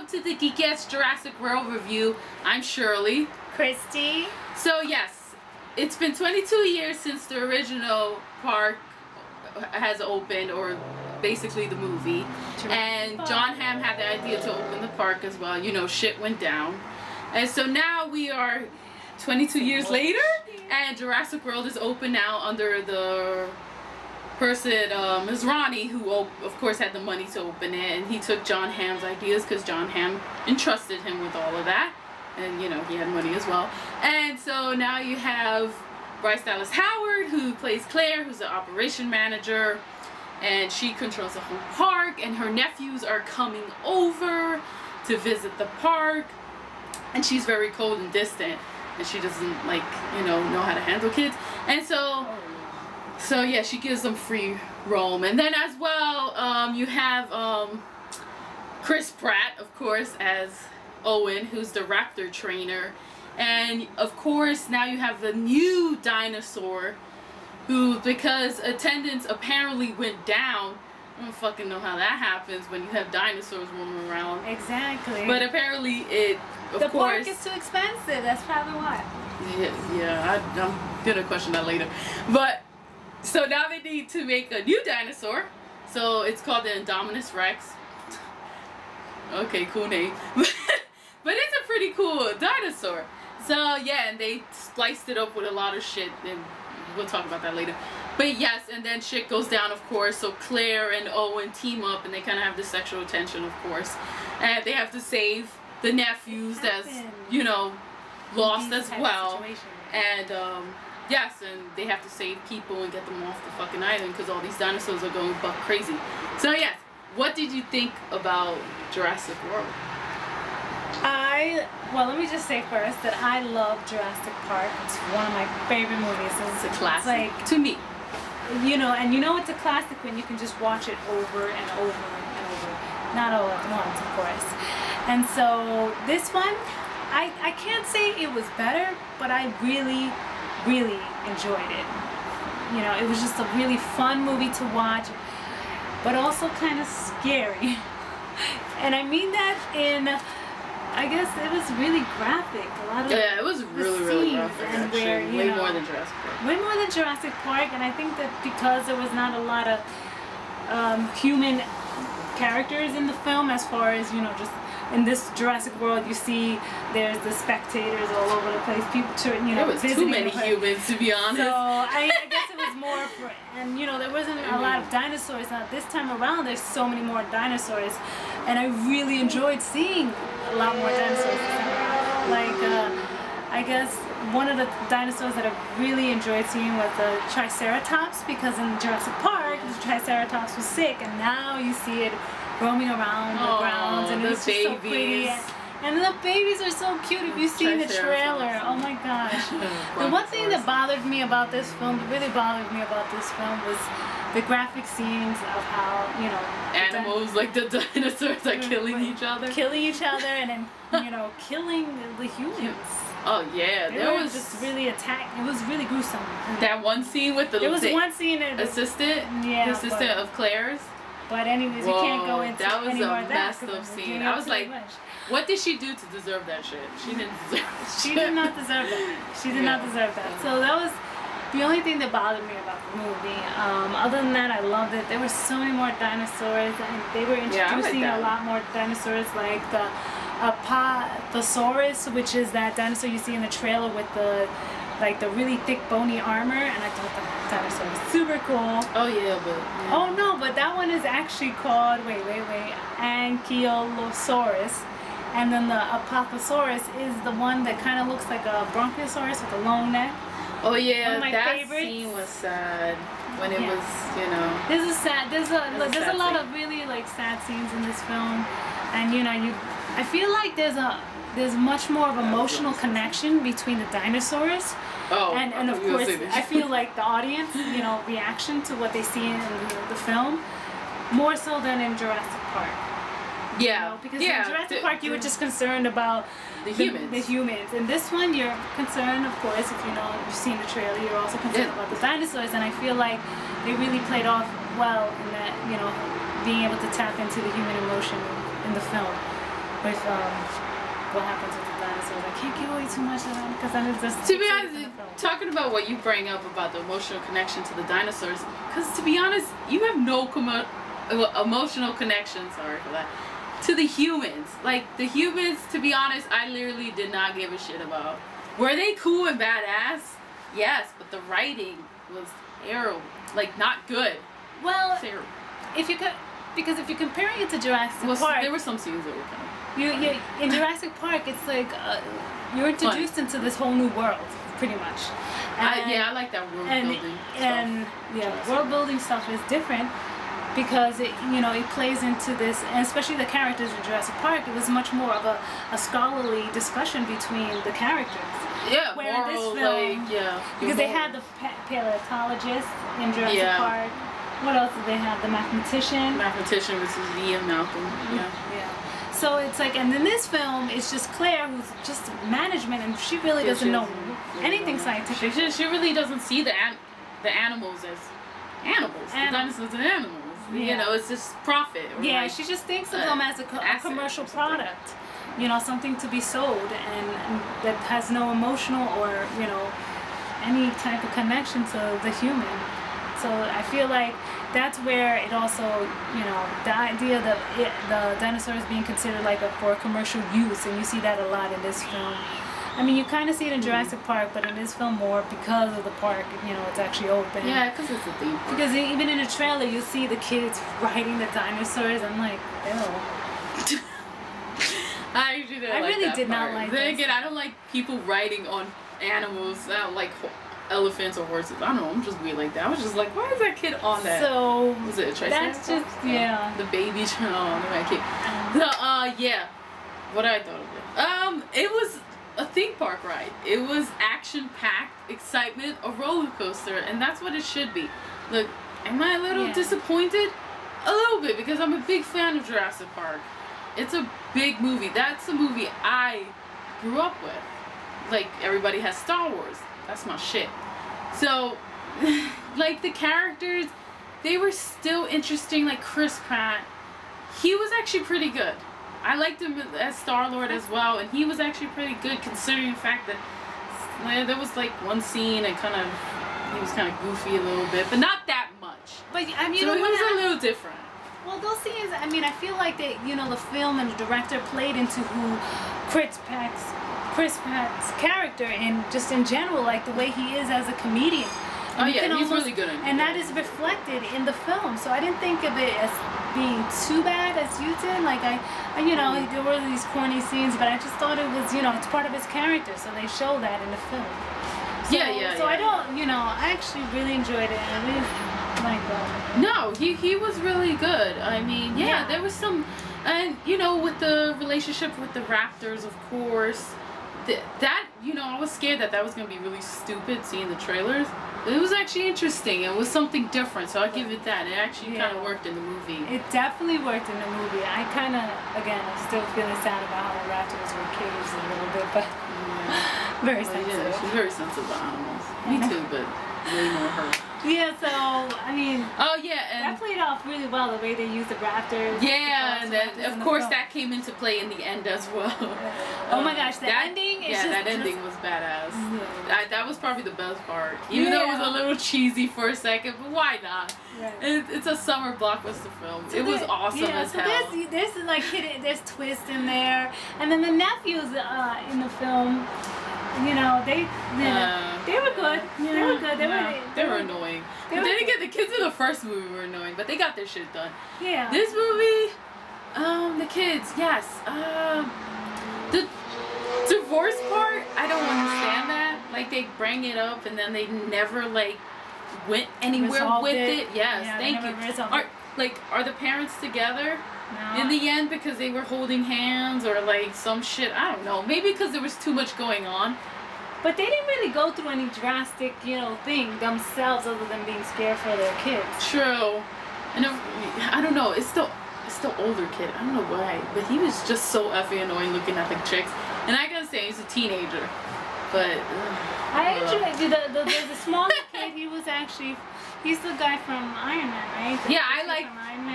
welcome to the Geekettes Jurassic World review. I'm Shirley. Christy. So yes, it's been 22 years since the original park has opened, or basically the movie. And John Hamm had the idea to open the park as well. You know, shit went down. And so now we are 22 years later, and Jurassic World is open now under the person, Ms. Ronnie, who of course had the money to open it, and he took John Hamm's ideas because John Hamm entrusted him with all of that, and you know, he had money as well. And so now you have Bryce Dallas Howard, who plays Claire, who's the operation manager, and she controls the whole park, and her nephews are coming over to visit the park, and she's very cold and distant, and she doesn't, like, you know how to handle kids. And so yeah, she gives them free roam. And then as well, you have Chris Pratt, of course, as Owen, who's the raptor trainer. And of course, now you have the new dinosaur, who, because attendance apparently went down, I don't fucking know how that happens when you have dinosaurs roaming around. Exactly. But apparently it, of course... The park is too expensive, that's probably why. Yeah, I'm gonna question that later. But, so now they need to make a new dinosaur. So it's called the Indominus Rex. Okay, cool name. But it's a pretty cool dinosaur. So yeah, and they spliced it up with a lot of shit, and we'll talk about that later. But yes, and then shit goes down, of course. So Claire and Owen team up, and they kind of have the sexual tension, of course. And they have to save the nephews that's, you know, lost as well. And yes, and they have to save people and get them off the fucking island because all these dinosaurs are going buck crazy. So yes, what did you think about Jurassic World? Well, let me just say first that I love Jurassic Park. It's one of my favorite movies. It's a classic, like, to me. You know, and you know it's a classic when you can just watch it over and over and over. Not all at once, of course. And so this one, I can't say it was better, but I really enjoyed it. You know, it was just a really fun movie to watch, but also kind of scary. And I mean that in, I guess it was really graphic. A lot of it was really graphic, and where, way more than Jurassic Park. Way more than Jurassic Park, and I think that because there was not a lot of human characters in the film, as far as, you know, just in this Jurassic World, you see there's the spectators all over the place. People, you know, there was too many humans, to be honest. So I guess it was more for, and you know, there wasn't a lot of dinosaurs. Now this time around, there's so many more dinosaurs, and I really enjoyed seeing a lot more dinosaurs this time around. Like, I guess one of the dinosaurs that I really enjoyed seeing was the Triceratops, because in Jurassic Park, the Triceratops was sick, and now you see it roaming around the grounds, and it's just so pretty. And the babies are so cute. If you've seen the trailer, oh my gosh. The one thing that bothered me about this film, really bothered me about this film, was the graphic scenes of how, you know, animals, like the dinosaurs, are killing each other. Killing each other, and then, you know, killing the humans. Oh yeah, there was just really attack. It was really gruesome. That one scene with the one scene assistant, yeah, the assistant of Claire's. But anyways, we can't go into that was any more a of that. messed up scene. I was like, what did she do to deserve that shit? She didn't deserve that. She did not deserve that. She did not deserve that. So that was the only thing that bothered me about the movie. Other than that, I loved it. There were so many more dinosaurs, and they were introducing a lot more dinosaurs, like the Apatosaurus, which is that dinosaur you see in the trailer with the really thick bony armor, and I thought that dinosaur was super cool. Oh yeah, but oh no, but that one is actually called Ankylosaurus, and then the Apatosaurus is the one that kind of looks like a Brontosaurus with a long neck. Oh yeah, that favorites. scene was sad when it was, you know. There's a lot of really like sad scenes in this film, and you know, I feel like there's much more of emotional connection between the dinosaurs. Oh, and of course, I feel like the audience, you know, reaction to what they see in the film, more so than in Jurassic Park. Yeah. You know, because in Jurassic Park, you were just concerned about the humans. The humans. In this one, you're concerned, of course, if you've seen the trailer, you're also concerned about the dinosaurs. And I feel like they really played off well in that, you know, being able to tap into the human emotion in the film. with what happens with the dinosaurs. I can't give away too much of them because then it's just. To be honest, talking about what you bring up about the emotional connection to the dinosaurs, because to be honest, you have no emotional connection. Sorry for that. To the humans, like the humans. To be honest, I literally did not give a shit about. Were they cool and badass? Yes, but the writing was terrible. Like not good. Well, terrible. If you could, because if you're comparing it to Jurassic Park, there were some scenes that were kind of. You in Jurassic Park, it's like you're introduced into this whole new world, pretty much. And, yeah, I like that world building stuff. And yeah, world building stuff is different because it plays into this, and especially the characters in Jurassic Park. It was much more of a scholarly discussion between the characters. Yeah, where moral, this film, because they had the paleontologist in Jurassic Park. What else did they have? The mathematician. Mathematician, which is Ian Malcolm. Yeah. So it's like, and in this film, it's just Claire who's just management, and she really doesn't know anything scientific. She really doesn't see the animals as animals. The dinosaurs are animals. Yeah. You know, it's just profit. Yeah, she just thinks of them as a commercial product. You know, something to be sold, and that has no emotional or any type of connection to the human. So I feel like that's where it also, the idea that the dinosaurs being considered like for commercial use, and you see that a lot in this film. I mean, you kind of see it in Jurassic Park, but in this film more because of the park, it's actually open. Yeah, because it's a theme park. Because even in the trailer, you see the kids riding the dinosaurs. I'm like, ew. I usually don't like really that did part. not like Then this. again, I don't like people riding on animals. I don't like elephants or horses. I don't know. I'm just weird like that. I was just like, why is that kid on that? So was it a Triceratops? that's just the baby. Oh, my kid. What I thought of it. It was a theme park ride. It was action-packed, excitement, a roller coaster, and that's what it should be. Look, am I a little disappointed? A little bit, because I'm a big fan of Jurassic Park. It's a big movie. That's a movie I grew up with. Like, everybody has Star Wars. That's my shit. So, like, the characters, they were still interesting. Like, Chris Pratt, he was actually pretty good. I liked him as Star-Lord as well, and he was actually pretty good considering the fact that there was, like, one scene and he was kind of goofy a little bit, but not that much. But, I mean, so it was a little different. Well, those scenes, I mean, I feel like that, the film and the director played into who Chris Pratt's character, and just in general, like the way he is as a comedian. And he's really good at it. And that is reflected in the film. So I didn't think of it as being too bad as you did. Like there were these corny scenes, but I just thought it was, it's part of his character. So they show that in the film. So, So I don't, I actually really enjoyed it. I really liked that. No, he was really good. I mean, there was some, and with the relationship with the raptors, of course. That I was scared that was going to be really stupid seeing the trailers. It was actually interesting. It was something different, so I'll give it that. It actually kind of worked in the movie. It definitely worked in the movie. I kind of, again, I'm still feeling sad about how the raptors were caged a little bit, but very sensitive. Yeah, she's very sensitive to animals. Me too, but way more her. Yeah, so, I mean... Oh, yeah, and... That played off really well, the way they used the raptors. Yeah, and then, of course, that came into play in the end as well. Oh my gosh, the ending is just... that ending was badass. Yeah. That was probably the best part. Even though it was a little cheesy for a second, but why not? Right. It's a summer blockbuster film. So it was awesome as hell. There's like there's twists in there. And then the nephews in the film... they were good. Yeah, they were good. They were annoying. But then again, the kids in the first movie were annoying, but they got their shit done. Yeah. This movie, the kids, yes. The divorce part, I don't understand that. Like, they bring it up and then they never, like, went anywhere with it. Yes, thank you. Are the parents together? No. In the end, because they were holding hands or like some shit, I don't know. Maybe because there was too much going on. But they didn't really go through any drastic, thing themselves other than being scared for their kids. True. And I don't know. It's the older kid. I don't know why, but he was just so effing annoying looking at the chicks. And I gotta say, he's a teenager. But I actually the smaller kid. He's the guy from Iron Man, right? Yeah, I like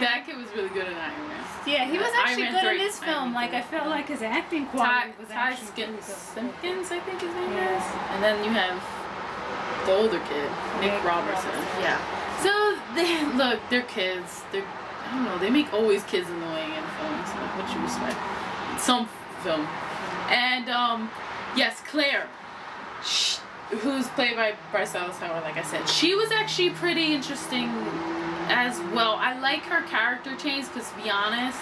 that kid was really good in Iron Man. Yeah, he was actually Iron Man good in 3. this film. Like, I felt like his acting quality was actually really good. Simpkins, I think his name is. And then you have the older kid, Nick Robertson. Yeah. So, look, they're kids. I don't know, they make always kids annoying in films. Like, what you expect. Some film. And, yes, Claire. Who's played by Bryce Dallas Howard, like I said. She was actually pretty interesting as well. I like her character change because, to be honest,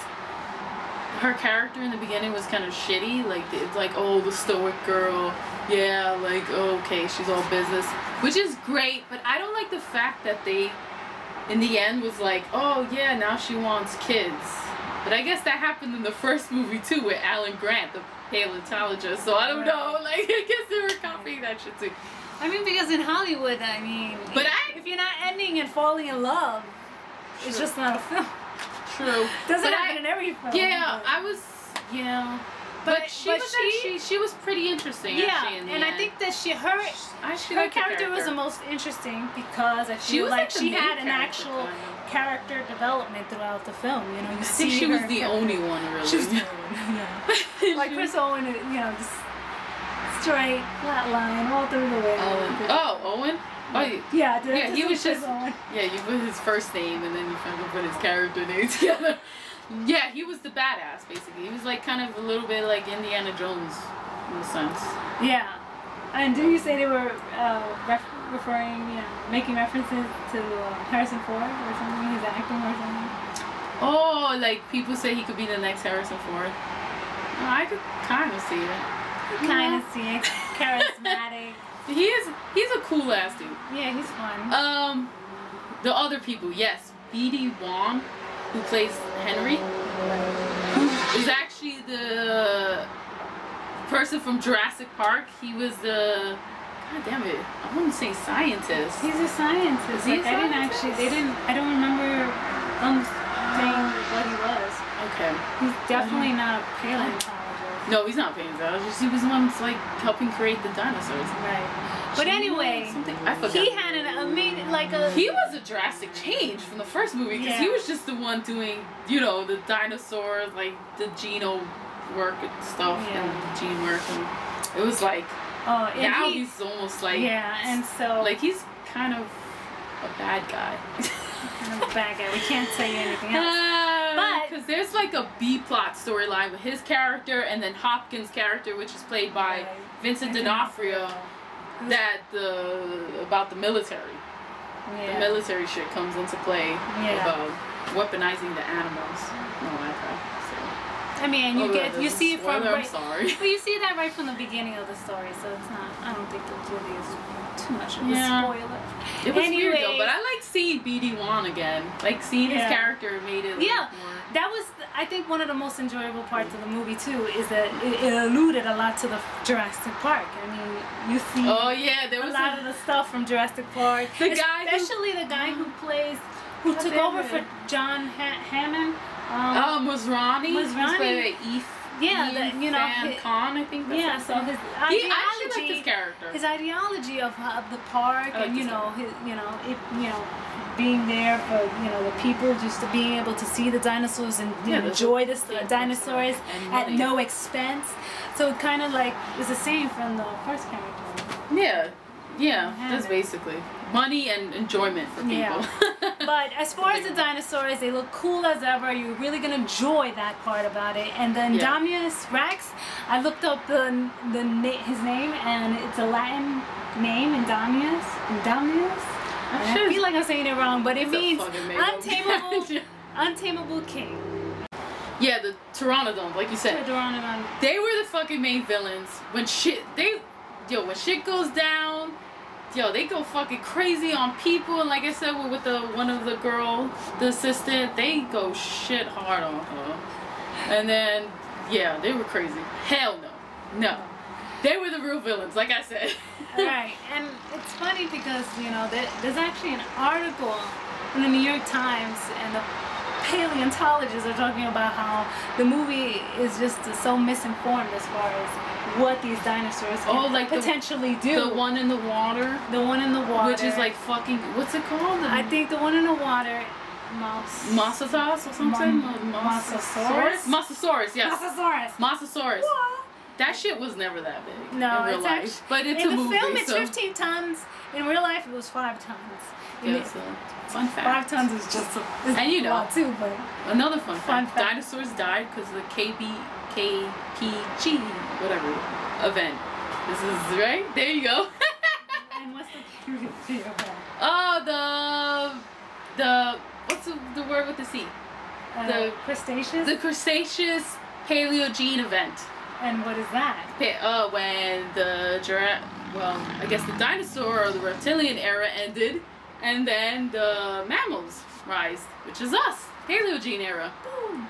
her character in the beginning was kind of shitty. Like, it's like, oh, the stoic girl. Yeah, like, oh, okay, she's all business. Which is great, but I don't like the fact that they, in the end, was like, oh, yeah, now she wants kids. But I guess that happened in the first movie, too, with Alan Grant, the paleontologist. So I don't know. Like, I guess they were copying that shit, too. I mean, because in Hollywood, I mean, but if you're not ending and falling in love, it's just not a film. True. Doesn't happen in every film. Yeah, I was, But she was pretty interesting. Yeah, actually, in the and end. I think that her character was the most interesting because I feel like she had an actual character development throughout the film. You know, you see I think she was the only one, really. She was the only one, yeah. Like Chris Owen, just straight, flat line all through the way. Owen? Oh, yeah, he was just Owen. Yeah, you put his first name and then you kind of put his character name together. Yeah, he was the badass, basically. He was like kind of a little bit like Indiana Jones in a sense. Yeah. And did you say they were referring, making references to Harrison Ford or something, his acting or something? Oh, like people say he could be the next Harrison Ford. Oh, I could kind of see it. Kind of see it. Charismatic. He's a cool ass dude. Yeah, he's fun. The other people, yes. B.D. Wong, who plays Henry, who is actually the person from Jurassic Park. He was the, god damn it, I wouldn't say scientist. He's a scientist. Like, I don't remember saying what he was. Okay. He's definitely not a paleontologist. No, he's not a paleontologist. He was the one like helping create the dinosaurs. Right. But anyway, I forgot. he had He was a drastic change from the first movie because he was just the one doing, the dinosaurs, like the genome work and stuff and gene work, and it was like, now he's almost like, and so like he's kind of a bad guy. Kind of a bad guy. We can't say anything else. But because there's like a B plot storyline with his character and then Hopkins' character, which is played by Vincent D'Onofrio. That about the military. Yeah. The military shit comes into play about weaponizing the animals. I mean, you see it from I'm sorry. But you see that right from the beginning of the story, so it's not. I don't think that really is too much of a spoiler. It was weird though, but I like seeing B.D. Wong again. Like seeing his character made it. More. That was, I think, one of the most enjoyable parts of the movie too. Is that it alluded a lot to the Jurassic Park. I mean, you see. Oh yeah, there was a lot of the stuff from Jurassic Park. Especially the guy who took over for John Hammond. Masrani. Khan, I think. That's so his ideology. I actually like his character. His ideology of the park, and being there for the people, just to being able to see the dinosaurs and enjoy the dinosaurs at no expense. So it kind of like is the same from the first character. Yeah, that's basically money and enjoyment for people. Yeah. But as far as the dinosaurs, they look cool as ever. You're really gonna enjoy that part about it. And then Damius Rex, I looked up his name, and it's a Latin name, Damius. I feel like I'm saying it wrong, but it means untamable king. Yeah, the Pteranodon, like you said. They were the fucking main villains. When shit goes down, they go fucking crazy on people, and like I said, with one of the girl, the assistant, they go shit hard on her. And then, they were crazy. Hell no. They were the real villains, like I said. Right, and it's funny because, there's actually an article in the New York Times, and the paleontologists are talking about how the movie is just so misinformed as far as what these dinosaurs can like potentially do. The one in the water. The one in the water. Which is like fucking, what's it called? I think the one in the water, Mosasaurus or something? Mosasaurus? Mosasaurus, yes. Mosasaurus. What? That shit was never that big no, in real life. But it's in a movie. In the film, it's so. 15 tons. In real life, it was 5 tons. Yeah, so fun fact. 5 tons is just and you know, a lot too, but another fun fact. Dinosaurs died because of the KPG, whatever, event. This is, right? There you go. And what's the KPG event? Oh, what's the word with the C? The Cretaceous? The Cretaceous Paleogene event. And what is that? When I guess the dinosaur or the reptilian era ended, and then the mammals rise, which is us, Paleogene era. Boom.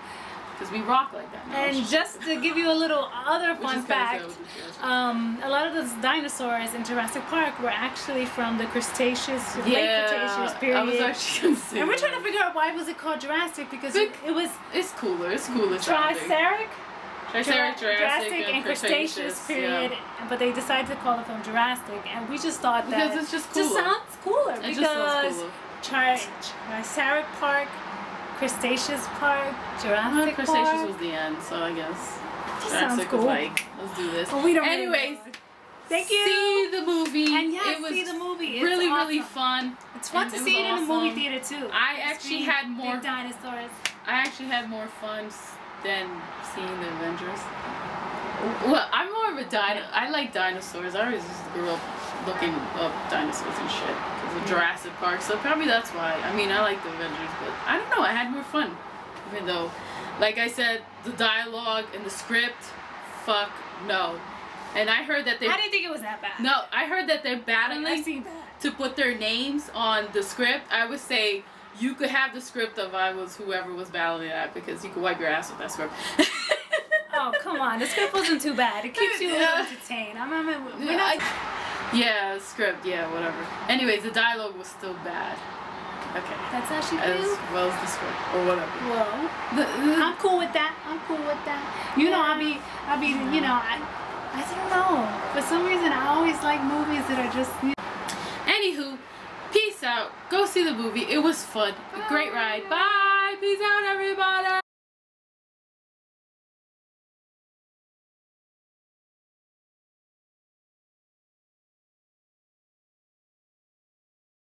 Because we rock like that. And just to give you a little other fun fact, a lot of those dinosaurs in Jurassic Park were actually from the Cretaceous, late Cretaceous period. I was actually gonna say and we're trying to figure out why was it called Jurassic, because it was... It's cooler. It's cooler. Jurassic, Jurassic and Cretaceous period, but they decided to call it from Jurassic, and we just thought that because it's just cooler. sounds cooler. It because just sounds cooler. Jurassic Park, Cretaceous Park, Jurassic Park. Cretaceous was the end, so I guess Jurassic cool. was like, let's do this. Well, we don't Anyways, thank you. See the movie. And yes, it was see the movie. It's really, awesome. really fun. It's fun to see it in a movie theater too. I actually had more big dinosaurs. I actually had more fun than seeing the Avengers. Well, I'm more of a I like dinosaurs. I always just grew up looking up dinosaurs and shit because of Jurassic Park. So probably that's why. I mean, I like the Avengers, but I don't know. I had more fun, even though, like I said, the dialogue and the script, fuck no. And I heard that I didn't think it was that bad. No, I heard that they're battling to put their names on the script. I would say you could have the script of whoever was battling that, because you could wipe your ass with that script. Oh, come on. The script wasn't too bad. It keeps you entertained. Yeah, script, yeah, whatever. Anyways, the dialogue was still bad. Okay. That's how she feels? feels? As well as the script, or whatever. Well, I'm cool with that. I'm cool with that. You know, I be, you know, I don't know. For some reason, I always like movies that are just... Anywho, peace out. Go see the movie. It was fun. A great ride. Bye. Peace out, everybody.